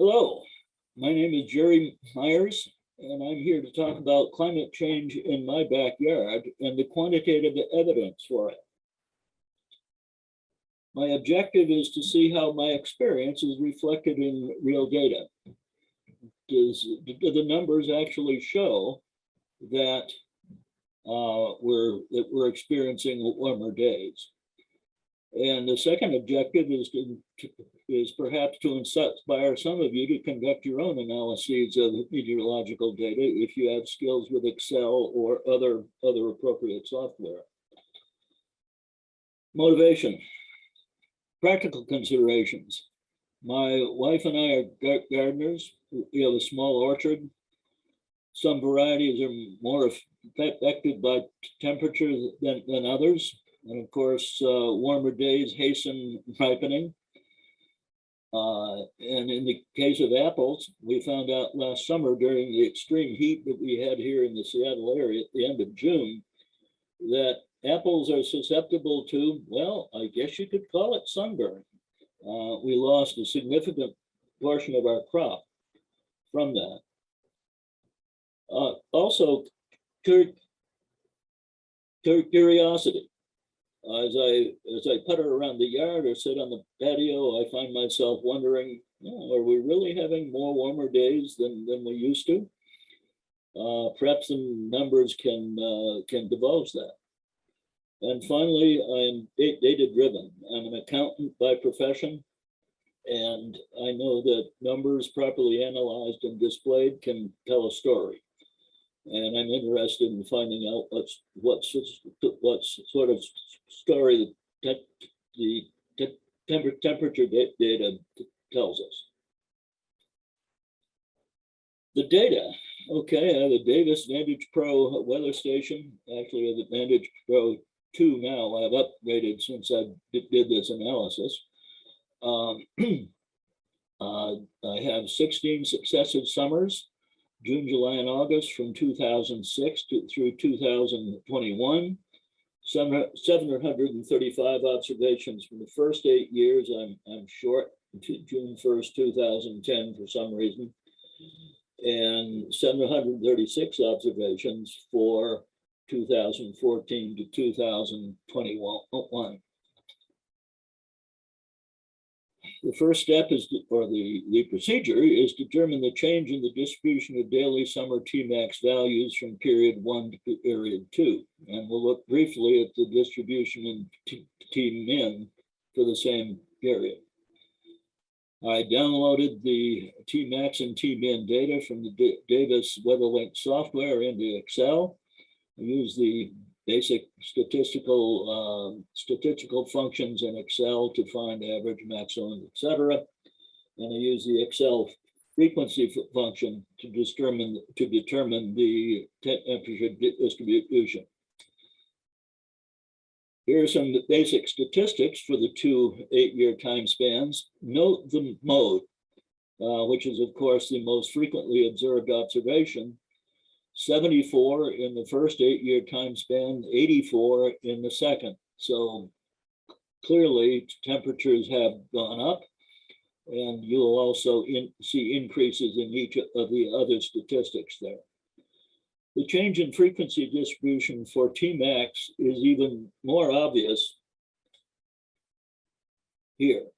Hello, my name is Gerald Myers, and I'm here to talk about climate change in my backyard and the quantitative evidence for it. My objective is to see how my experience is reflected in real data. Do the numbers actually show that we're experiencing warmer days? And the second objective is perhaps to inspire some of you to conduct your own analyses of meteorological data if you have skills with Excel or other appropriate software. Motivation, practical considerations. My wife and I are gardeners. We have a small orchard. Some varieties are more affected by temperature than others. And of course, warmer days hasten ripening. And in the case of apples, we found out last summer during the extreme heat that we had here in the Seattle area at the end of June, that apples are susceptible to, well, I guess you could call it sunburn. We lost a significant portion of our crop from that. Also, curiosity. As I putter around the yard or sit on the patio, I find myself wondering, are we really having more warmer days than we used to? Perhaps the numbers can divulge that. And finally, I'm data-driven. I'm an accountant by profession, and I know that numbers properly analyzed and displayed can tell a story. And I'm interested in finding out what sort of story that the temperature data tells us. The data, okay, I have a Davis Vantage Pro weather station. Actually, I have a Vantage Pro 2 now. I've upgraded since I did this analysis. I have 16 successive summers, June, July, and August from 2006 through 2021. 735 observations from the first 8 years. I'm short, June 1st, 2010 for some reason, and 736 observations for 2014 to 2021. The first step is, the procedure is to determine the change in the distribution of daily summer Tmax values from period 1 to period 2. And we'll look briefly at the distribution in Tmin for the same period. I downloaded the Tmax and Tmin data from the Davis WeatherLink software into Excel. I use the basic statistical functions in Excel to find average, maximum, etc. And I use the Excel frequency function to determine the temperature distribution. Here are some basic statistics for the two 8-year time spans. Note the mode, which is of course the most frequently observed observation. 74 in the first 8-year time span, 84 in the second. So clearly temperatures have gone up, and you'll also see increases in each of the other statistics there. The change in frequency distribution for Tmax is even more obvious here.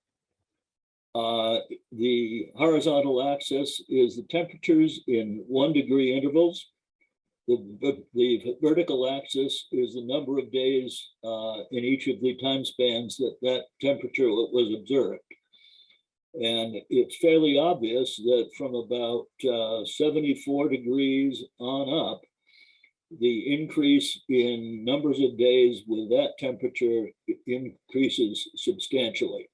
The horizontal axis is the temperatures in 1 degree intervals. The vertical axis is the number of days in each of the time spans that temperature was observed. And it's fairly obvious that from about 74 degrees on up, the increase in numbers of days with that temperature increases substantially.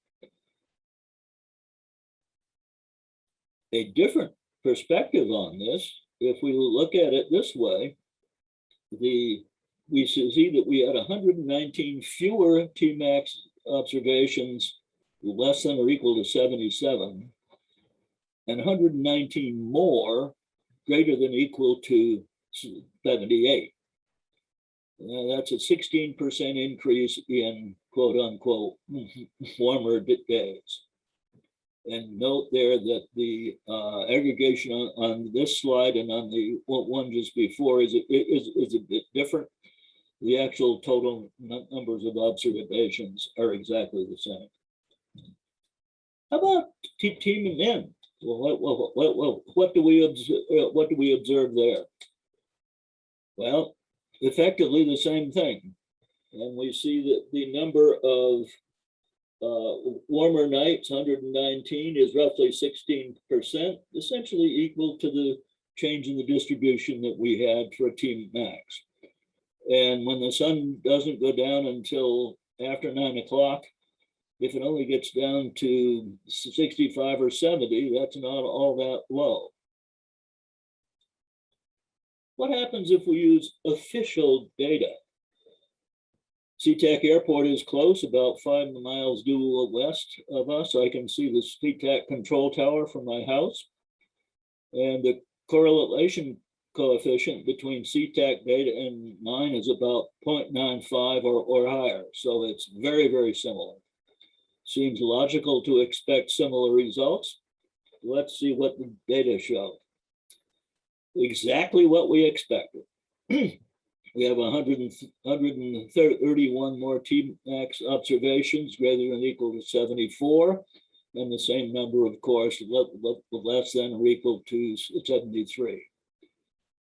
A different perspective on this, if we look at it this way, we see that we had 119 fewer Tmax observations less than or equal to 77, and 119 more greater than equal to 78. Now that's a 16% increase in quote unquote warmer days. And note there that the aggregation on this slide and on the one just before is a bit different. The actual total numbers of observations are exactly the same. How about team and men? Well, what do we observe there? Well, effectively the same thing. And we see that the number of warmer nights, 119, is roughly 16%, essentially equal to the change in the distribution that we had for Team Max. And when the sun doesn't go down until after 9 o'clock, if it only gets down to 65 or 70, that's not all that low. What happens if we use official data? SeaTac Airport is close, about 5 miles due west of us. I can see the SeaTac control tower from my house. And the correlation coefficient between SeaTac data and mine is about 0.95 or higher. So it's very, very similar. Seems logical to expect similar results. Let's see what the data show. Exactly what we expected. We have 131 more T-max observations, greater than or equal to 74, and the same number, of course, less than or equal to 73.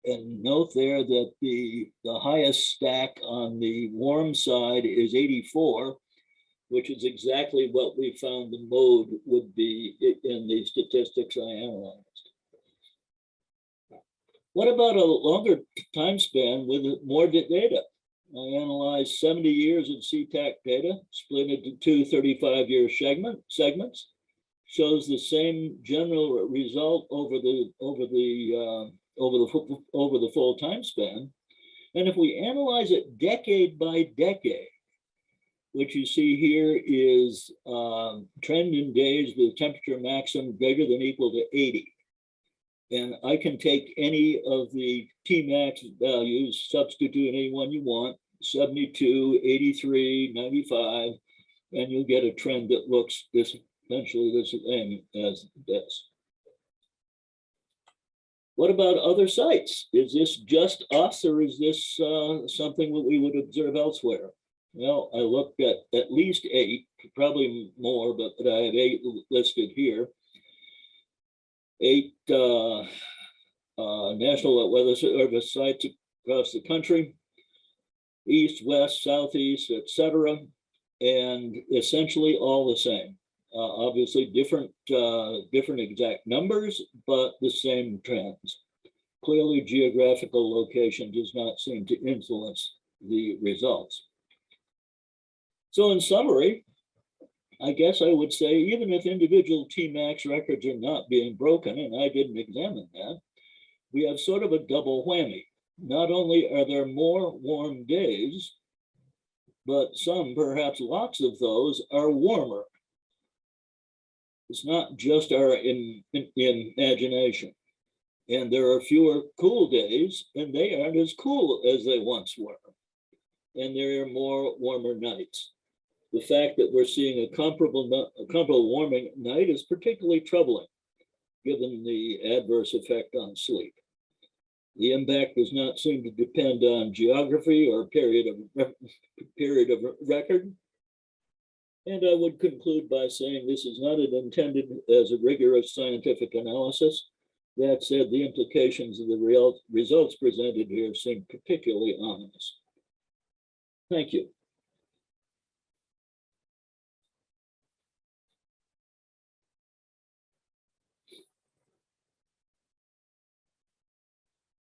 And note there that the highest stack on the warm side is 84, which is exactly what we found the mode would be in the statistics I analyzed. What about a longer time span with more data? I analyzed 70 years of SeaTac data, split into two 35-year segments, shows the same general result over the full time span. And if we analyze it decade by decade, what you see here is trend in days with temperature maximum greater than or equal to 80. And I can take any of the Tmax values, substitute any one you want, 72, 83, 95, and you'll get a trend that looks essentially the same as this. What about other sites? Is this just us, or is this something that we would observe elsewhere? Well, I looked at least 8, probably more, but I have 8 listed here. 8 National Weather Service sites across the country, east, west, southeast, etc., and essentially all the same. Obviously different exact numbers, but the same trends. Clearly, geographical location does not seem to influence the results. So in summary, I guess I would say, even if individual Tmax records are not being broken, and I didn't examine that, we have sort of a double whammy. Not only are there more warm days, but some, perhaps lots of those, are warmer. It's not just our imagination. And there are fewer cool days, and they aren't as cool as they once were. And there are more warmer nights. The fact that we're seeing a comparable warming night is particularly troubling, given the adverse effect on sleep. The impact does not seem to depend on geography or period of record. And I would conclude by saying this is not intended as a rigorous scientific analysis. That said, the implications of the results presented here seem particularly ominous. Thank you.